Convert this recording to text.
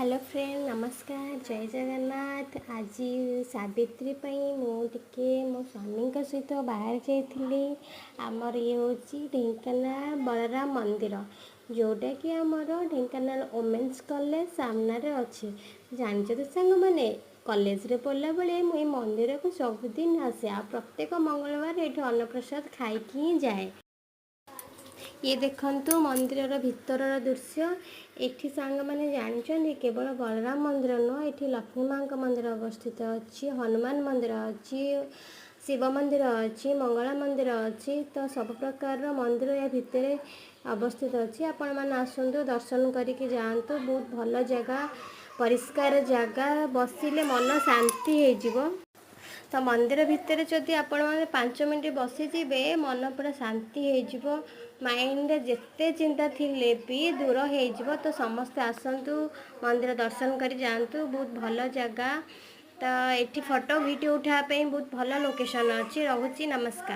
Hello friend नमस्कार जय जगन्नाथ। आज सावित्री मुझे मो स्वामी सहित बाहर जाइली। आमर ये हूँ ढेंकानाल बलराम मंदिर जोटा कि आमर ढेंकानाल वोमेन्स कॉलेज सामने अच्छे। जानते तो सांग मैंने कॉलेज रे पढ़ला बेले मुझे मंदिर को सबुदिन आसे आ प्रत्येक मंगलवार ये अन्नप्रसाद खाई ही जाए। ये देखंतु मंदिर भितर दृश्य। एठी सांग मैंने जानते केवल बलराम मंदिर नुह ये लक्ष्मी माँ मंदिर अवस्थित अच्छी, हनुमान मंदिर अच्छी, शिव मंदिर अच्छी, मंगला मंदिर अच्छी। तो सब प्रकार मंदिर या भितर अवस्थित अच्छी। आपण मैंने आसतु दर्शन करके जातु। बहुत भल जगह, परिष्कार जगह, बसिले मन शांति हो। तो मंदिर भितर जदि आपण मैंने 5 मिनट बसीजे मन पूरा शांति हो। माइंड जिते चिंता थिले भी दूर हो। तो समस्ते आसतु मंदिर दर्शन कर जातु। बहुत भल जगह। तो ये फोटो वीडियो उठापी बहुत भल लोकेशन अच्छी। रोची नमस्कार।